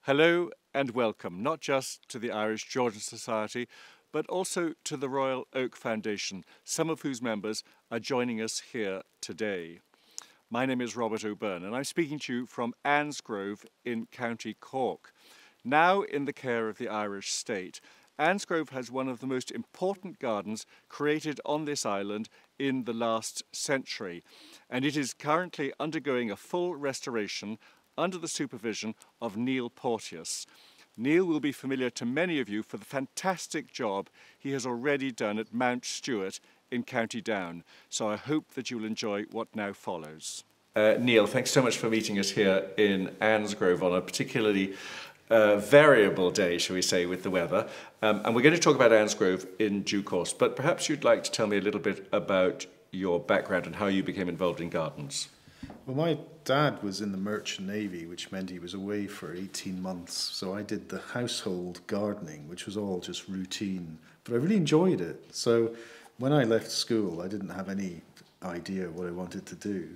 Hello and welcome, not just to the Irish Georgian Society, but also to the Royal Oak Foundation, some of whose members are joining us here today. My name is Robert O'Byrne and I'm speaking to you from Ansgrove in County Cork. Now in the care of the Irish state, Ansgrove has one of the most important gardens created on this island in the last century, and it is currently undergoing a full restoration under the supervision of Neil Porteous. Neil will be familiar to many of you for the fantastic job he has already done at Mount Stewart in County Down, so I hope that you'll enjoy what now follows. Neil, thanks so much for meeting us here in Ansgrove on a particularly variable day, shall we say, with the weather. And we're going to talk about Ansgrove in due course, but perhaps you'd like to tell me a little bit about your background and how you became involved in gardens. Well, my dad was in the Merchant Navy, which meant he was away for 18 months. So I did the household gardening, which was all just routine. But I really enjoyed it. So when I left school, I didn't have any idea what I wanted to do.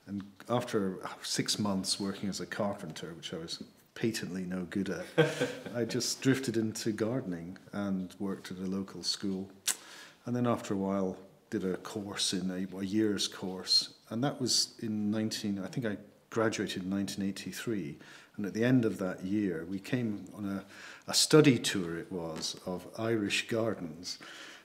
And after 6 months working as a carpenter, which I was patently no good at, I just drifted into gardening and worked at a local school. And then after a while, did a course in a year's course. And that was in I think I graduated in 1983. And at the end of that year, we came on a study tour, it was, of Irish gardens,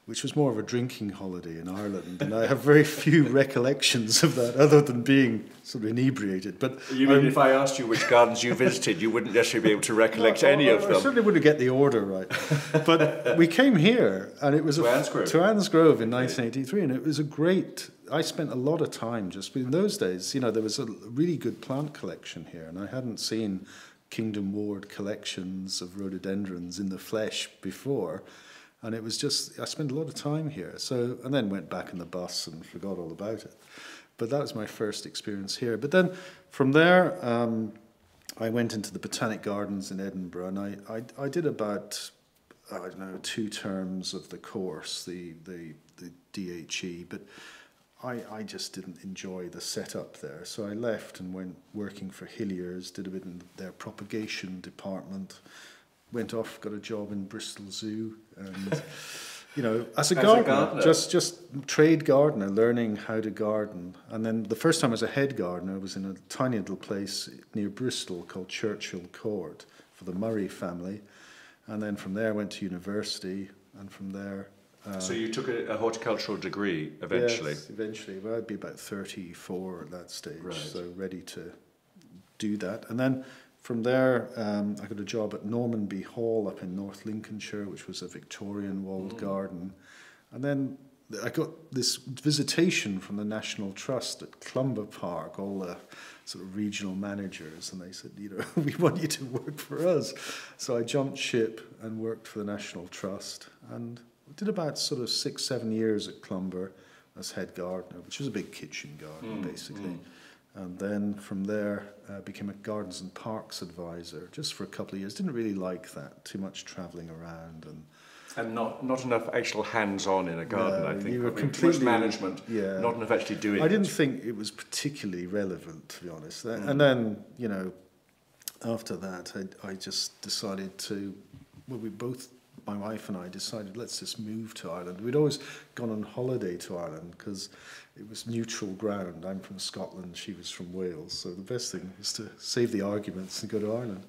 which was more of a drinking holiday in Ireland. And I have very few recollections of that, other than being sort of inebriated. But you mean if I asked you which gardens you visited, you wouldn't necessarily be able to recollect any of them? I certainly wouldn't get the order right. But we came here, and it was to Ansgrove in 1983, and it was a great... I spent a lot of time just... In those days, you know, there was a really good plant collection here, and I hadn't seen Kingdom Ward collections of rhododendrons in the flesh before. And it was just, I spent a lot of time here. So, and then went back in the bus and forgot all about it. But that was my first experience here. But then from there, I went into the Botanic Gardens in Edinburgh, and I did about, I don't know, 2 terms of the course, the DHE, but I just didn't enjoy the setup there. So I left and went working for Hilliers, did a bit in their propagation department, went off, got a job in Bristol Zoo, and you know, as a gardener, just trade gardener, learning how to garden. And then the first time as a head gardener, I was in a tiny little place near Bristol called Churchill Court for the Murray family, and then from there I went to university, and from there. So you took a horticultural degree eventually? Yes, eventually. Well, I'd be about 34 at that stage, right. So ready to do that, and then. From there, I got a job at Normanby Hall up in North Lincolnshire, which was a Victorian walled garden. And then I got this visitation from the National Trust at Clumber Park, all the sort of regional managers, and they said, you know, we want you to work for us. So I jumped ship and worked for the National Trust, and did about sort of 6-7 years at Clumber as head gardener, which was a big kitchen garden, basically. And then from there, became a Gardens and Parks advisor, just for a couple of years. Didn't really like that, too much travelling around. And not enough actual hands-on in a garden, I think. You were completely management, not enough actually doing it. I didn't think it was particularly relevant, to be honest. And then, you know, after that, I just decided to, well, my wife and I decided, let's just move to Ireland. We'd always gone on holiday to Ireland because it was neutral ground. I'm from Scotland, she was from Wales, so the best thing was to save the arguments and go to Ireland.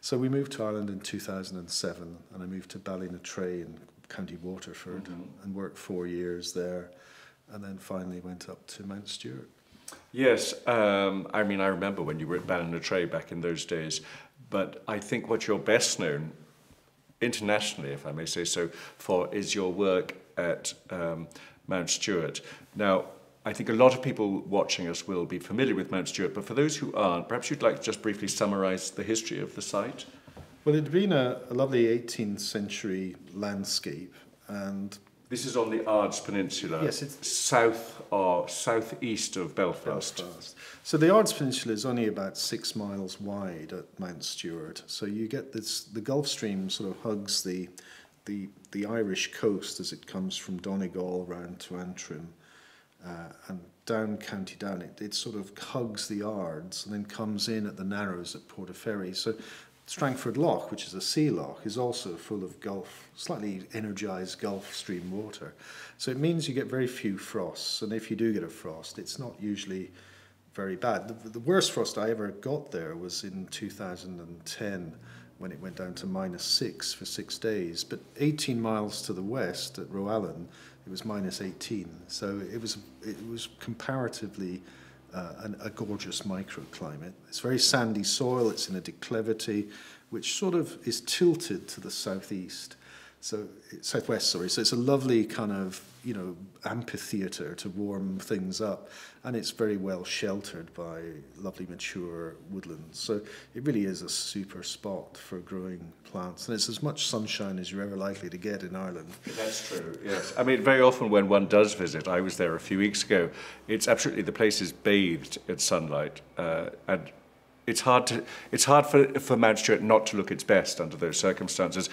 So we moved to Ireland in 2007, and I moved to Ballynatray in County Waterford and worked 4 years there, and then finally went up to Mount Stewart. Yes, I mean, I remember when you were at Ballynatray back in those days, but I think what you're best known internationally, if I may say so, for is your work at Mount Stewart. Now, I think a lot of people watching us will be familiar with Mount Stewart, but for those who aren't, perhaps you'd like to just briefly summarise the history of the site? Well, it had been a lovely 18th century landscape, and... This is on the Ards Peninsula, yes, it's south or southeast of Belfast. So the Ards Peninsula is only about 6 miles wide at Mount Stewart. So you get this, the Gulf Stream sort of hugs the Irish coast as it comes from Donegal round to Antrim, and down County Down. It sort of hugs the Ards and then comes in at the Narrows at Portaferry. So Strangford Lough, which is a sea loch, is also full of slightly energized Gulf Stream water. So it means you get very few frosts, and if you do get a frost, it's not usually very bad. The worst frost I ever got there was in 2010, when it went down to -6 for 6 days. But 18 miles to the west at Roallan, it was -18. So it was comparatively a gorgeous microclimate. It's very sandy soil. It's in a declivity, which sort of is tilted to the southwest. So it's a lovely kind of, amphitheater to warm things up, and it's very well sheltered by lovely mature woodlands. So it really is a super spot for growing plants, and it's as much sunshine as you're ever likely to get in Ireland. That's true, yes. I mean, very often when one does visit, I was there a few weeks ago, the place is bathed in sunlight, and it's hard for Mount Stewart not to look its best under those circumstances.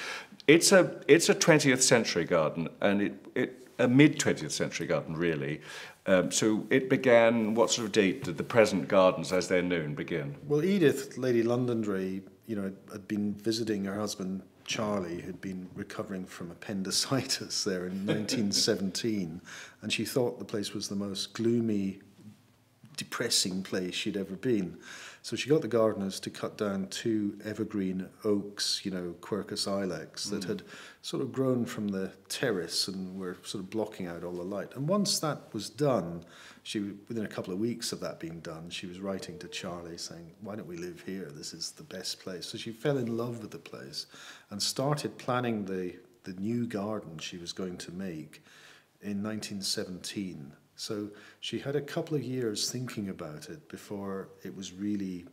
It's a 20th century garden, and a mid-20th century garden, really. So it began, what sort of date did the present gardens, as they're known, begin? Well, Edith, Lady Londonderry, had been visiting her husband, Charlie, who'd been recovering from appendicitis there in 1917, and she thought the place was the most gloomy, depressing place she'd ever been. So she got the gardeners to cut down 2 evergreen oaks, Quercus ilex, that had sort of grown from the terrace and were sort of blocking out all the light. And once that was done, within a couple of weeks of that being done, she was writing to Charlie saying, "Why don't we live here? This is the best place." So she fell in love with the place and started planning the new garden she was going to make in 1917. So she had a couple of years thinking about it before it was really,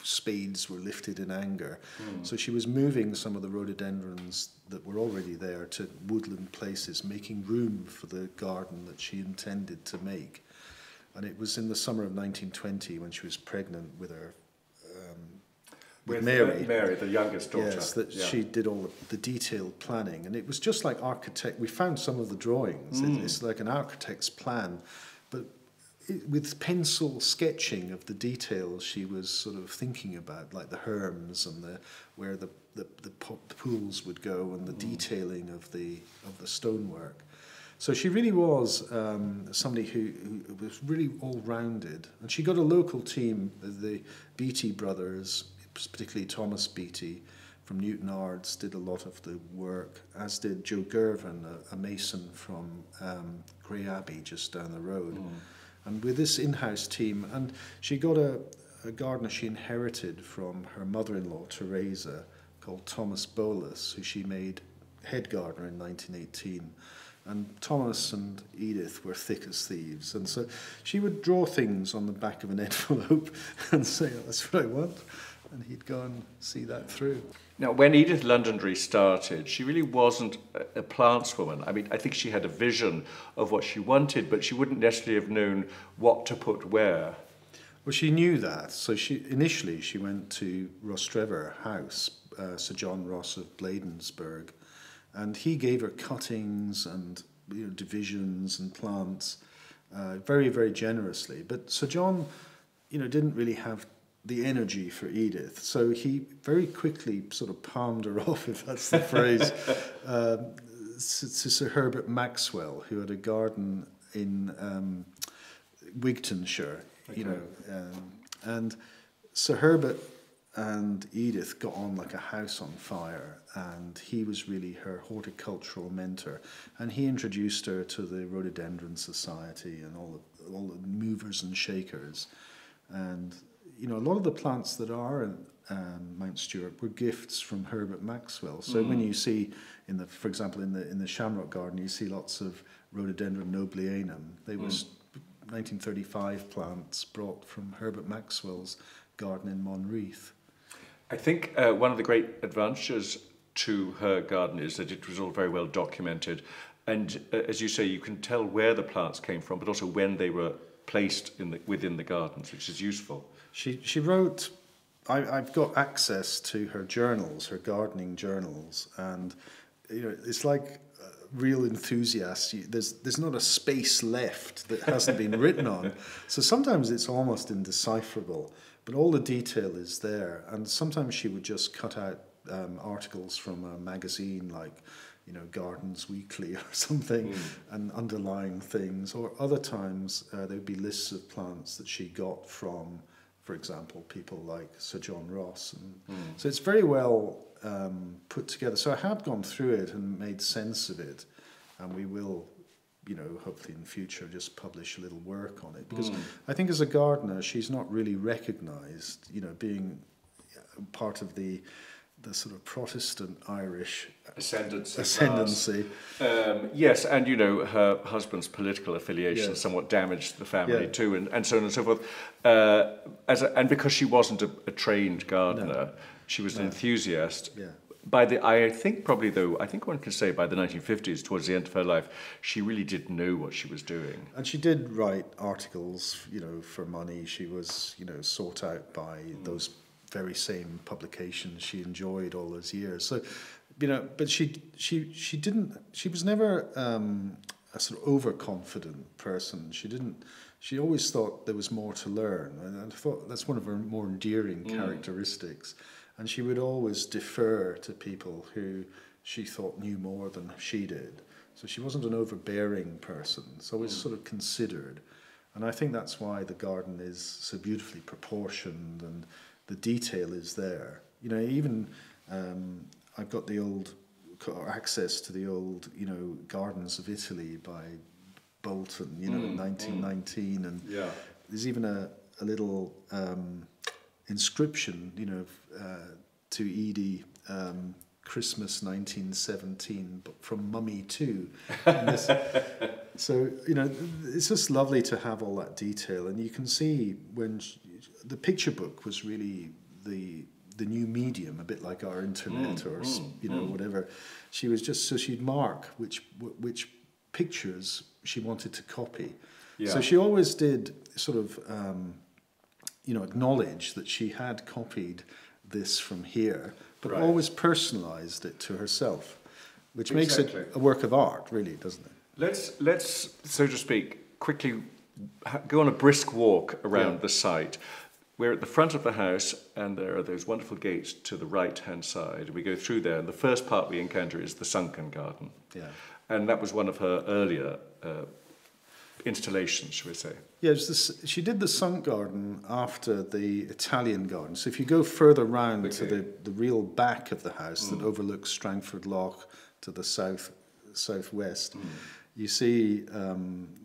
spades were lifted in anger. So she was moving some of the rhododendrons that were already there to woodland places, making room for the garden that she intended to make. And it was in the summer of 1920 when she was pregnant with her with Mary. Mary, the youngest daughter. Yes, she did all the detailed planning. And it was just like we found some of the drawings. It's like an architect's plan, but with pencil sketching of the details she was sort of thinking about, like the herms and where the pools would go and the detailing of the stonework. So she really was somebody who was really all-rounded. And she got a local team, the Beattie brothers, particularly Thomas Beattie from Newton Ards, did a lot of the work, as did Joe Gervin, a mason from Grey Abbey just down the road. And with this in-house team, and she got a gardener she inherited from her mother-in-law, Teresa, called Thomas Bolus, who she made head gardener in 1918. And Thomas and Edith were thick as thieves. And so she would draw things on the back of an envelope and say, "Oh, that's what I want." And he'd go and see that through. Now, when Edith Londonderry started, she really wasn't a plants woman. I mean, I think she had a vision of what she wanted, but she wouldn't necessarily have known what to put where. Well, she knew that. So initially she went to Rostrevor House, Sir John Ross of Bladensburg, and he gave her cuttings and divisions and plants very, very generously. But Sir John, didn't really have the energy for Edith, so he very quickly sort of palmed her off, if that's the phrase, to Sir Herbert Maxwell, who had a garden in Wigtonshire, and Sir Herbert and Edith got on like a house on fire, and he was really her horticultural mentor, and he introduced her to the Rhododendron Society and all the movers and shakers, and a lot of the plants that are in Mount Stewart were gifts from Herbert Maxwell. So when you see, for example, in the Shamrock Garden, you see lots of Rhododendron nobleanum. They were 1935 plants brought from Herbert Maxwell's garden in Monreath. I think one of the great advantages to her garden is that it was all very well documented. And as you say, you can tell where the plants came from, but also when they were placed within the gardens, which is useful. She wrote, I've got access to her journals, her gardening journals, and it's like real enthusiasts, there's not a space left that hasn't been written on. So sometimes it's almost indecipherable, but all the detail is there. And sometimes she would just cut out articles from a magazine like, Gardens Weekly or something, and underlying things. Or other times there would be lists of plants that she got from, for example, people like Sir John Ross. And so it's very well put together. So I have gone through it and made sense of it, and we will, hopefully in future just publish a little work on it, because I think as a gardener she's not really recognised, being part of the sort of Protestant Irish ascendancy. Yes, and her husband's political affiliation somewhat damaged the family too, and so on and so forth. And because she wasn't a trained gardener, she was an enthusiast. Yeah. I think one can say by the 1950s, towards the end of her life, she really did know what she was doing. And she did write articles, for money. She was, sought out by those very same publications she enjoyed all those years. So, but she was never a sort of overconfident person. She always thought there was more to learn. And I thought that's one of her more endearing characteristics. And she would always defer to people who she thought knew more than she did. So she wasn't an overbearing person. So always sort of considered. And I think that's why the garden is so beautifully proportioned and the detail is there. Even I've got access to the old, Gardens of Italy by Bolton, in 1919, and there's even a little inscription, to Edie, Christmas 1917, but from Mummy too. So it's just lovely to have all that detail, and you can see when the picture book was really the new medium, a bit like our internet or whatever. She was she'd mark which pictures she wanted to copy. Yeah. So she always did sort of acknowledge that she had copied this from here, but always personalized it to herself, which makes it a work of art, really, doesn't it? Let's so to speak, quickly go on a brisk walk around the site. We're at the front of the house, and there are those wonderful gates to the right-hand side. We go through there, and the first part we encounter is the sunken garden. Yeah. And that was one of her earlier installations, shall we say. Yeah, she did the sunk garden after the Italian garden. So if you go further round to the real back of the house that overlooks Strangford Lough to the southwest, you see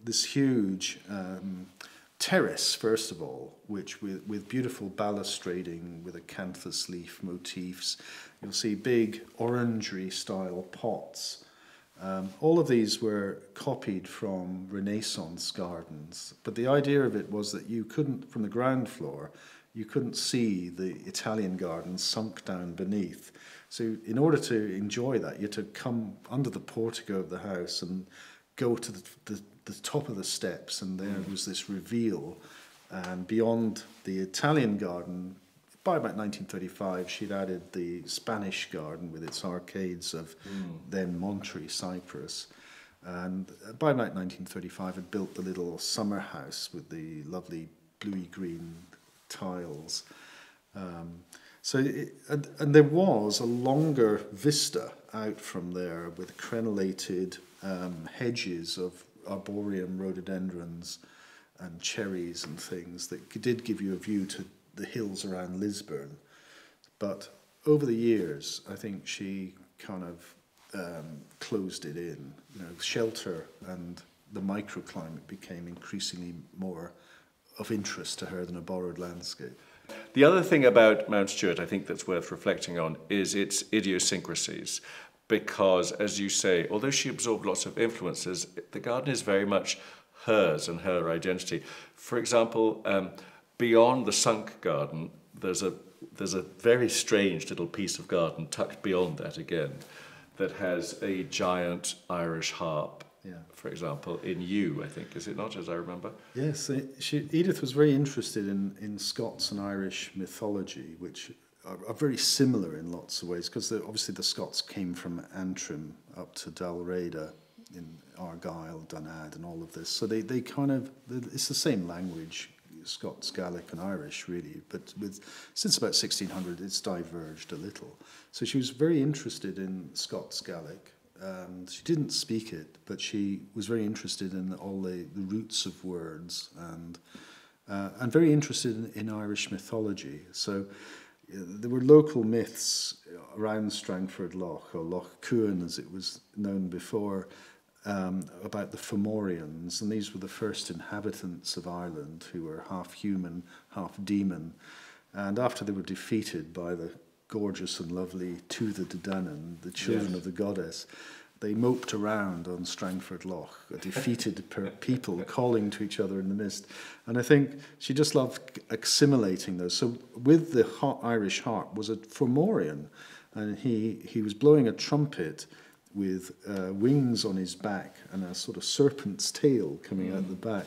this huge terrace, first of all, which with beautiful balustrading with acanthus leaf motifs. You'll see big orangery-style pots. All of these were copied from Renaissance gardens, but the idea of it was that you couldn't, from the ground floor, you couldn't see the Italian garden sunk down beneath. So in order to enjoy that, you had to come under the portico of the house and go to the top of the steps, and there was this reveal. And beyond the Italian garden, by about 1935, she'd added the Spanish garden with its arcades of then Monterey cypress. And by about 1935, had built the little summer house with the lovely bluey-green tiles. And there was a longer vista out from there with crenellated hedges of arboreum rhododendrons and cherries and things that did give you a view to the hills around Lisburn. But over the years, I think she kind of closed it in. Shelter and the microclimate became increasingly more of interest to her than a borrowed landscape. The other thing about Mount Stewart, I think that's worth reflecting on, is its idiosyncrasies. Because, as you say, although she absorbed lots of influences, the garden is very much hers and her identity. For example, beyond the sunk garden, there's a very strange little piece of garden tucked beyond that again, that has a giant Irish harp, for example, in yew, I think, is it not, as I remember? Yes, Edith was very interested in Scots and Irish mythology, which are very similar in lots of ways, because obviously the Scots came from Antrim, up to Dalriada in Argyll, Dunnad, and all of this. So they kind of, it's the same language, Scots, Gaelic, and Irish, really. But since about 1600, it's diverged a little. So she was very interested in Scots Gaelic. And she didn't speak it, but she was very interested in all the roots of words and very interested in Irish mythology. So there were local myths around Strangford Lough, or Lough Cuan as it was known before, about the Fomorians, and these were the first inhabitants of Ireland who were half human, half demon. And after they were defeated by the gorgeous and lovely Tuatha De Danann, the children of the goddess, they moped around on Strangford Lough, a defeated people calling to each other in the mist. And I think she just loved assimilating those. So with the Irish harp was a Fomorian, and he was blowing a trumpet with wings on his back and a sort of serpent's tail coming out the back.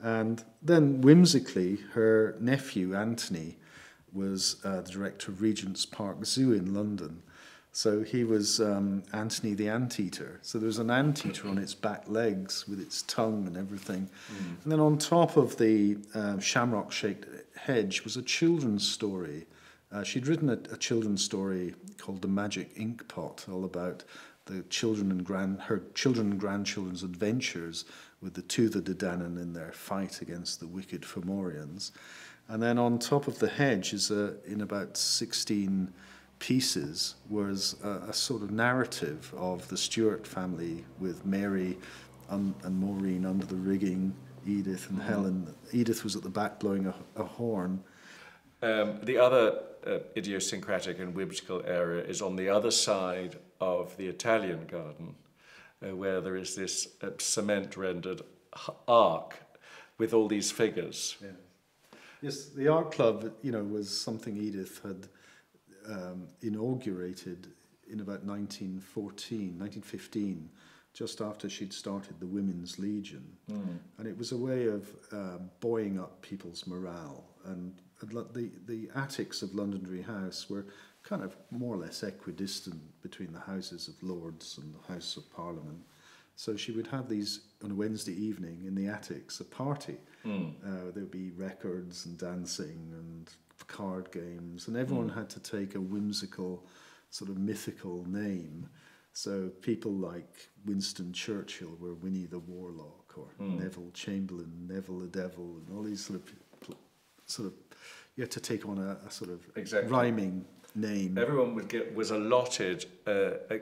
And then whimsically, her nephew, Anthony, was the director of Regent's Park Zoo in London. So he was Anthony the Anteater. So there was an anteater on its back legs with its tongue and everything. And then on top of the shamrock-shaped hedge was a children's story. She'd written a children's story called The Magic Ink Pot, all about the her children and grandchildren's adventures with the Tuatha De Danann in their fight against the wicked Fomorians. And then on top of the hedge is in about 16 pieces was a sort of narrative of the Stewart family with Mary and Maureen under the rigging, Edith and Helen. Edith was at the back blowing a horn. The other idiosyncratic and whimsical area is on the other side of the Italian garden, where there is this cement-rendered ark with all these figures. Yeah. Yes, the art club, was something Edith had inaugurated in about 1915, just after she'd started the Women's Legion. And it was a way of buoying up people's morale. And the attics of Londonderry House were kind of more or less equidistant between the Houses of Lords and the House of Parliament. So she would have these on a Wednesday evening in the attics, a party. There would be records and dancing and card games, and everyone had to take a whimsical, sort of mythical name. So people like Winston Churchill were Winnie the Warlock, or Neville Chamberlain, Neville the Devil, and all these sort of you had to take on a sort of rhyming name. Everyone was allotted a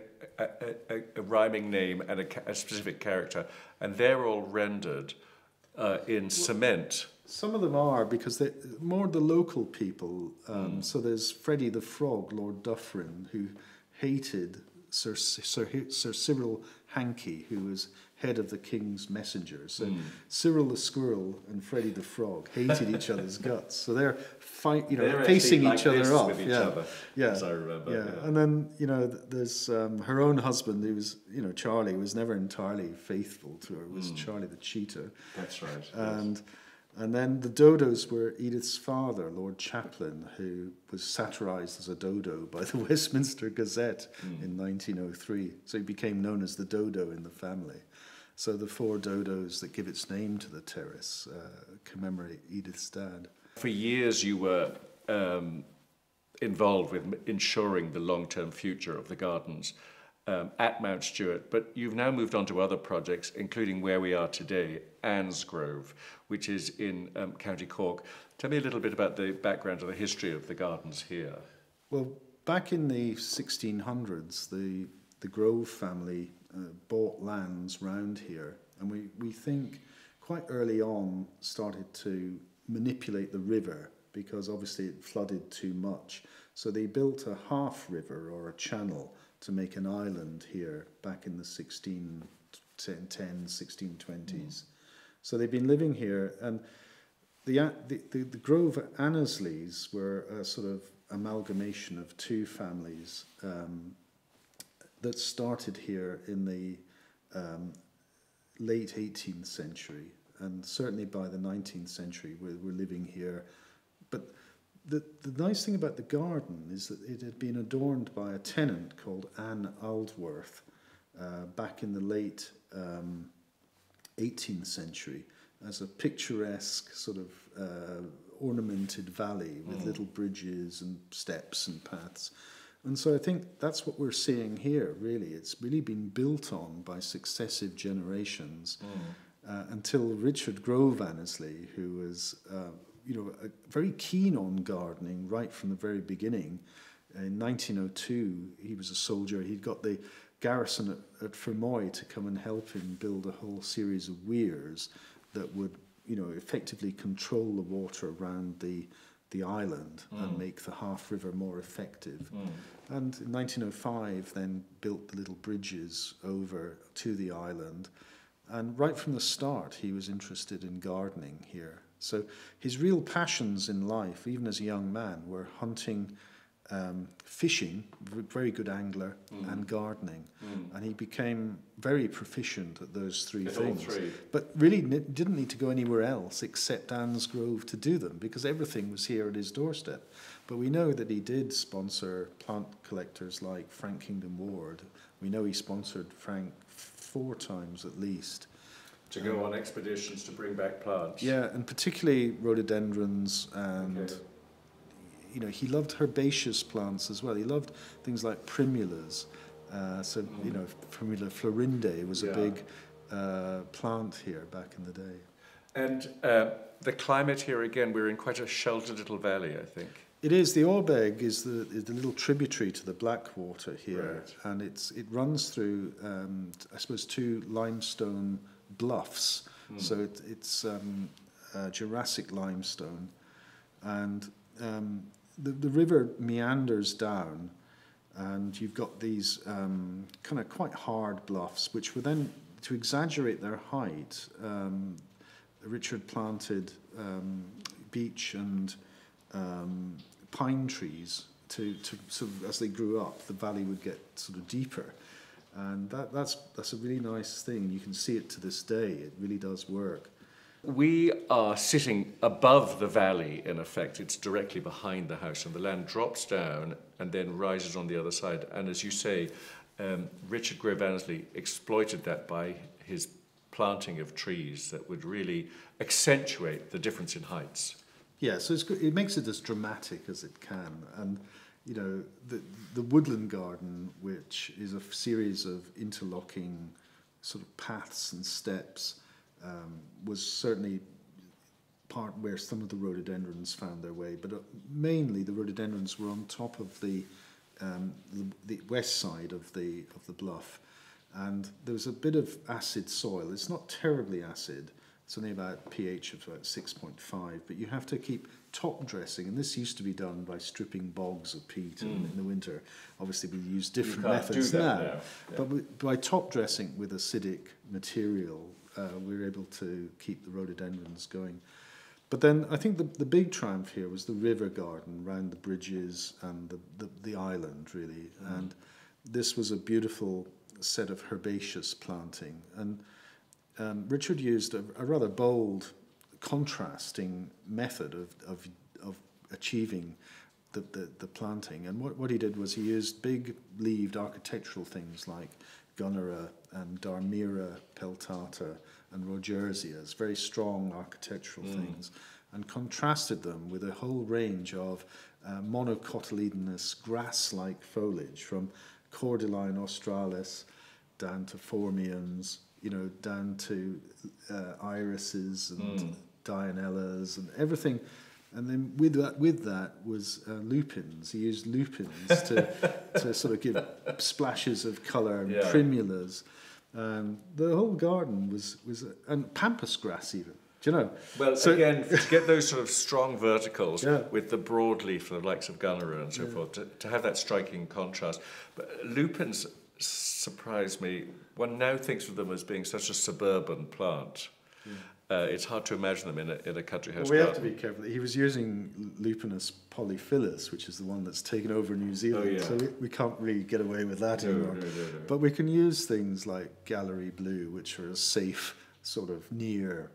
rhyming name and a specific character, and they're all rendered in cement. Some of them are, because they're more the local people. So there's Freddie the Frog, Lord Dufferin, who hated Sir Cyril Hankey, who was head of the King's Messengers. So Cyril the Squirrel and Freddie the Frog hated each other's guts. So they're facing each other off. With each other, as I remember. Yeah. And then there's her own husband, who was Charlie, was never entirely faithful to her. It was Charlie the cheater. That's right. And then the Dodos were Edith's father, Lord Chaplin, who was satirised as a dodo by the Westminster Gazette in 1903. So he became known as the Dodo in the family. So the 4 Dodos that give its name to the terrace commemorate Edith's dad. For years you were involved with ensuring the long-term future of the gardens at Mount Stewart, but you've now moved on to other projects, including where we are today, Ansgrove, which is in County Cork. Tell me a little bit about the background of the history of the gardens here. Well, back in the 1600s, the Grove family bought lands round here, and we think quite early on started to manipulate the river, because obviously it flooded too much. So they built a half river or a channel to make an island here back in the 1620s. So they've been living here, and the Grove Annesleys were a sort of amalgamation of 2 families that started here in the late 18th century, and certainly by the 19th century we're living here. But the nice thing about the garden is that it had been adorned by a tenant called Anne Aldworth, back in the late 18th century as a picturesque sort of ornamented valley with little bridges and steps and paths. And so I think that's what we're seeing here, really. It's really been built on by successive generations until Richard Grove Annesley, who was very keen on gardening right from the very beginning. In 1902, he was a soldier. He'd got the garrison at Fermoy to come and help him build a whole series of weirs that would, effectively control the water around the island and make the Half River more effective. And in 1905 then built the little bridges over to the island. And right from the start he was interested in gardening here. So his real passions in life, even as a young man, were hunting, fishing, very good angler, and gardening. And he became very proficient at those three things. All three. But really didn't need to go anywhere else except Anne's Grove to do them, because everything was here at his doorstep. But we know that he did sponsor plant collectors like Frank Kingdom Ward. We know he sponsored Frank 4 times at least. To go on expeditions to bring back plants. Yeah, and particularly rhododendrons and... he loved herbaceous plants as well. He loved things like primulas. Primula florinde was a big plant here back in the day. And the climate here, again, we're in quite a sheltered little valley, I think. It is. The Orbeg is the little tributary to the Blackwater here. Right. And it runs through, I suppose, 2 limestone bluffs. So it's Jurassic limestone. And the river meanders down, and you've got these kind of quite hard bluffs, which were then, to exaggerate their height, Richard planted beech and pine trees to sort of, as they grew up, the valley would get sort of deeper. And that's a really nice thing. You can see it to this day. It really does work. We are sitting above the valley, in effect. It's directly behind the house, and the land drops down and then rises on the other side. And as you say, Richard Grove Annesley exploited that by his planting of trees that would really accentuate the difference in heights. Yeah, so it makes it as dramatic as it can. And, the woodland garden, which is a series of interlocking sort of paths and steps, was certainly part where some of the rhododendrons found their way, but mainly the rhododendrons were on top of the west side of the bluff, and there was a bit of acid soil. It's not terribly acid. It's only about pH of about 6.5, but you have to keep top dressing, and this used to be done by stripping bogs of peat in the winter. Obviously, we use different methods now. Yeah. But by top dressing with acidic material, we were able to keep the rhododendrons going. But then I think the big triumph here was the river garden around the bridges and the island, really. And this was a beautiful set of herbaceous planting. And Richard used a rather bold, contrasting method of achieving the planting. And what he did was he used big-leaved architectural things like Gunnera and Darmira peltata and Rogersias, very strong architectural things, and contrasted them with a whole range of monocotyledonous grass-like foliage, from Cordyline australis down to Phormiums, down to irises and Dianellas and everything. And then with that was lupins. He used lupins to sort of give splashes of colour, and primulas. And the whole garden was and pampas grass even. Do you know? Well, so, again, to get those sort of strong verticals with the broadleaf, the likes of Gunnera and so forth, to have that striking contrast. But lupins surprise me. One now thinks of them as being such a suburban plant. It's hard to imagine them in a country house garden. We have to be careful. He was using Lupinus polyphyllus, which is the one that's taken over New Zealand, so we can't really get away with that anymore. No. But we can use things like Gallery Blue, which are a safe sort of near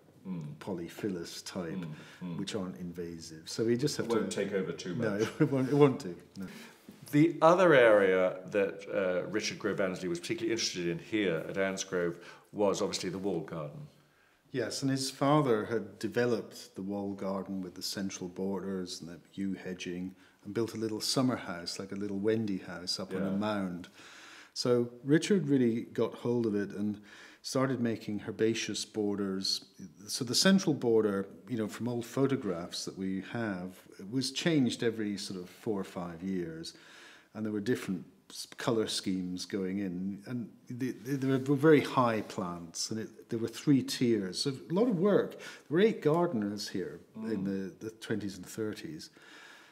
polyphyllus type, which aren't invasive. So we just have to... It won't take over too much. No, it won't do. No. The other area that Richard Grove Annesley was particularly interested in here at Ansgrove was obviously the walled garden. Yes, and his father had developed the walled garden with the central borders and the yew hedging and built a little summer house, like a little Wendy house up on a mound. So Richard really got hold of it and started making herbaceous borders. So the central border, you know, from old photographs that we have, was changed every sort of 4 or 5 years. And there were different colour schemes going in. And they were very high plants, and there were 3 tiers. So a lot of work. There were 8 gardeners here in the 20s and 30s.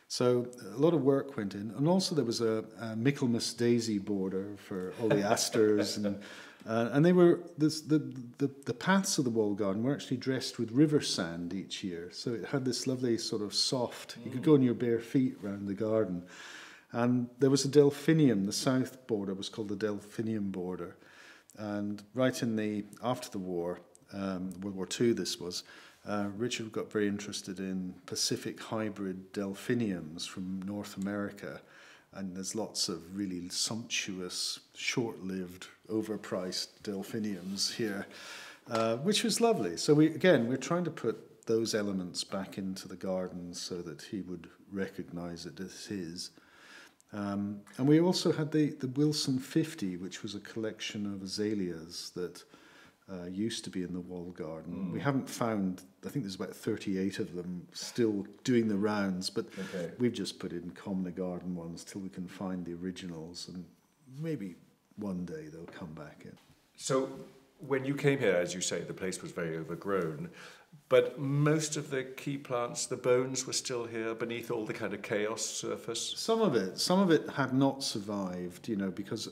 So a lot of work went in. And also there was a Michaelmas daisy border for oleasters and they were the paths of the walled garden were actually dressed with river sand each year. So it had this lovely sort of soft. You could go on your bare feet around the garden, and there was a delphinium. The south border was called the delphinium border, and right in after the war, World War II, this was. Richard got very interested in Pacific hybrid delphiniums from North America. And there's lots of really sumptuous, short-lived, overpriced delphiniums here, which was lovely. So we're trying to put those elements back into the garden so that he would recognise it as his. And we also had the Wilson 50, which was a collection of azaleas that used to be in the walled garden. We haven't found, I think there's about 38 of them still doing the rounds, but we've just put in common garden ones till we can find the originals, and maybe one day they'll come back in. So when you came here, as you say, the place was very overgrown, but most of the key plants, the bones, were still here beneath all the kind of chaos surface? Some of it had not survived, you know, because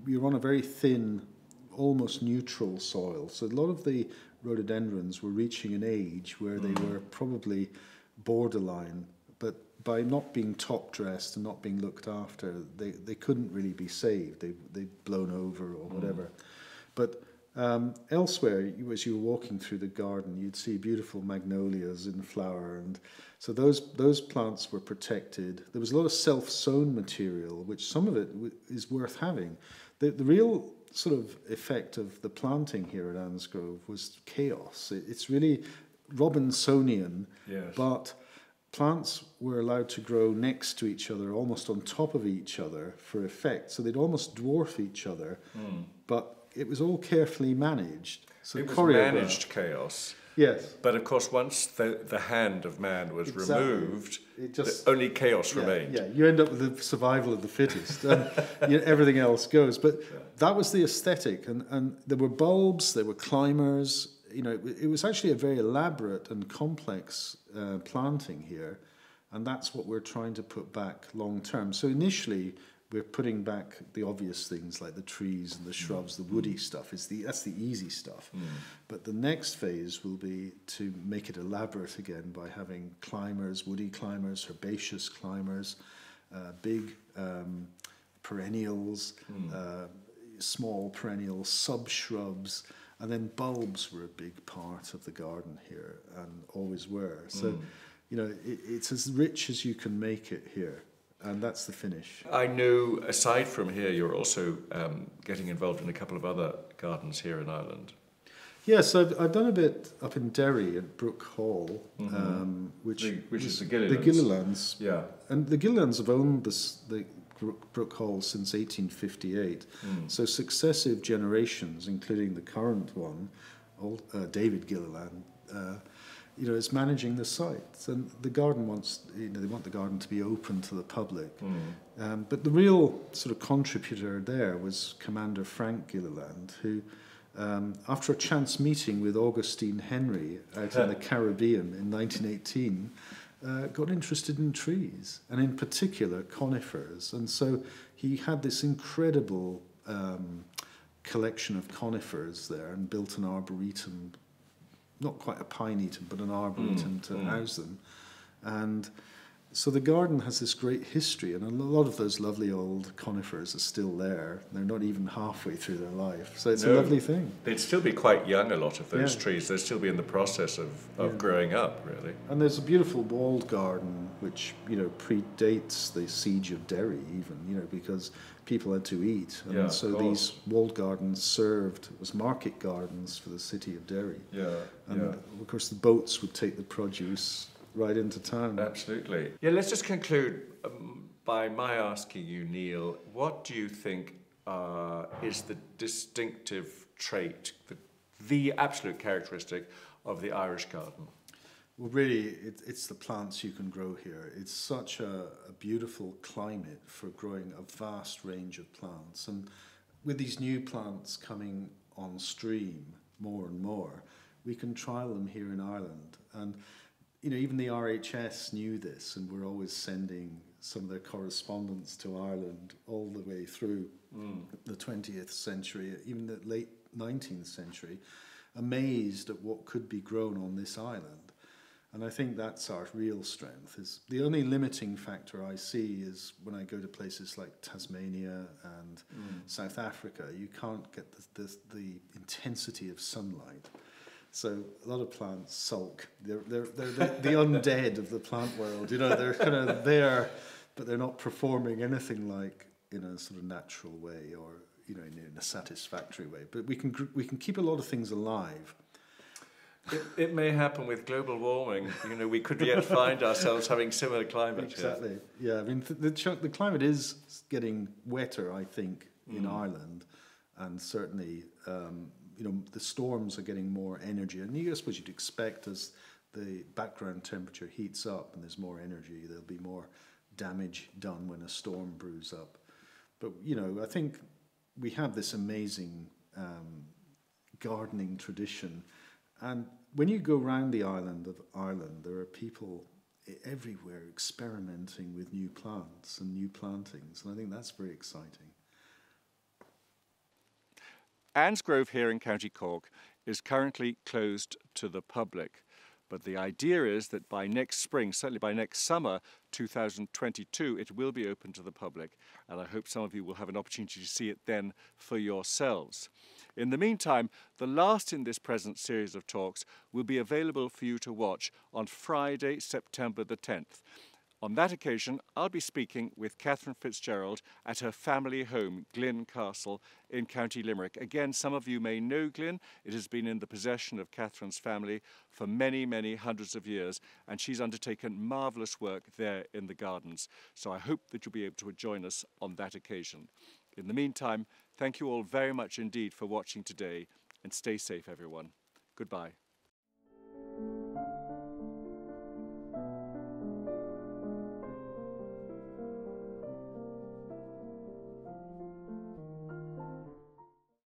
you're on a very thin, almost neutral soil. So a lot of the rhododendrons were reaching an age where they were probably borderline, but by not being top dressed and not being looked after, they couldn't really be saved. They'd blown over or whatever. But elsewhere, as you were walking through the garden, you'd see beautiful magnolias in flower, and so those plants were protected. There was a lot of self-sown material, which some of it is worth having. The real sort of effect of the planting here at Ansgrove was chaos. It's really Robinsonian, but plants were allowed to grow next to each other, almost on top of each other for effect. So they'd almost dwarf each other, but it was all carefully managed. So it was managed chaos. Yes. But of course, once the hand of man was removed, only chaos remained. Yeah, you end up with the survival of the fittest, and everything else goes. But that was the aesthetic, and there were bulbs, there were climbers. You know, it was actually a very elaborate and complex planting here, and that's what we're trying to put back long term. So initially, we're putting back the obvious things like the trees and the shrubs, the woody stuff. That's the easy stuff. But the next phase will be to make it elaborate again by having climbers, woody climbers, herbaceous climbers, big perennials, small perennials, sub-shrubs, and then bulbs were a big part of the garden here and always were. So, it's as rich as you can make it here. And that's the finish. I know, aside from here, you're also getting involved in a couple of other gardens here in Ireland. Yes, I've done a bit up in Derry at Brook Hall, which is the Gillilands. The Gillilands. Yeah. And the Gillilands have owned the Brook Hall since 1858. So successive generations, including the current one, David Gilliland, is managing the sites, and the garden they want the garden to be open to the public. But the real sort of contributor there was Commander Frank Gilliland, who, after a chance meeting with Augustine Henry out in the Caribbean in 1918, got interested in trees, and in particular conifers. And so he had this incredible collection of conifers there and built an arboretum, not quite a pine-eaton, but an arboretum to house them. And So the garden has this great history, and a lot of those lovely old conifers are still there. They're not even halfway through their life, so it's a lovely thing. They'd still be quite young, a lot of those Yeah. trees. They'd still be in the process of growing up, really. And there's a beautiful walled garden which, you know, predates the siege of Derry even, you know, because people had to eat. And so these walled gardens served as market gardens for the city of Derry. And of course the boats would take the produce right into town. Absolutely. Yeah, let's just conclude by my asking you, Neil, what do you think is the distinctive trait, the absolute characteristic of the Irish garden? Well, really, it's the plants you can grow here. It's such a beautiful climate for growing a vast range of plants. And with these new plants coming on stream more and more, we can trial them here in Ireland. And you know, even the RHS knew this, and we're always sending some of their correspondence to Ireland all the way through the 20th century, even the late 19th century, amazed at what could be grown on this island. And I think that's our real strength. Is the only limiting factor I see is when I go to places like Tasmania and South Africa, you can't get the intensity of sunlight. So a lot of plants sulk. They're the undead of the plant world. You know, they're kind of there, but they're not performing anything like in a sort of natural way or, you know, in a satisfactory way. But we can keep a lot of things alive. It may happen with global warming. You know, we could yet find ourselves having similar climate. Exactly. Yeah. I mean, the climate is getting wetter, I think, in Ireland, and certainly. You know, the storms are getting more energy, and I suppose you'd expect as the background temperature heats up and there's more energy, there'll be more damage done when a storm brews up. But, you know, I think we have this amazing gardening tradition, and when you go around the island of Ireland, there are people everywhere experimenting with new plants and new plantings, and I think that's very exciting. Anne's Grove here in County Cork is currently closed to the public, but the idea is that by next spring, certainly by next summer 2022, it will be open to the public, and I hope some of you will have an opportunity to see it then for yourselves. In the meantime, the last in this present series of talks will be available for you to watch on Friday, September the 10th. On that occasion, I'll be speaking with Catherine Fitzgerald at her family home, Glyn Castle, in County Limerick. Again, some of you may know Glyn. It has been in the possession of Catherine's family for many, many hundreds of years, and she's undertaken marvellous work there in the gardens. So I hope that you'll be able to join us on that occasion. In the meantime, thank you all very much indeed for watching today, and stay safe, everyone. Goodbye.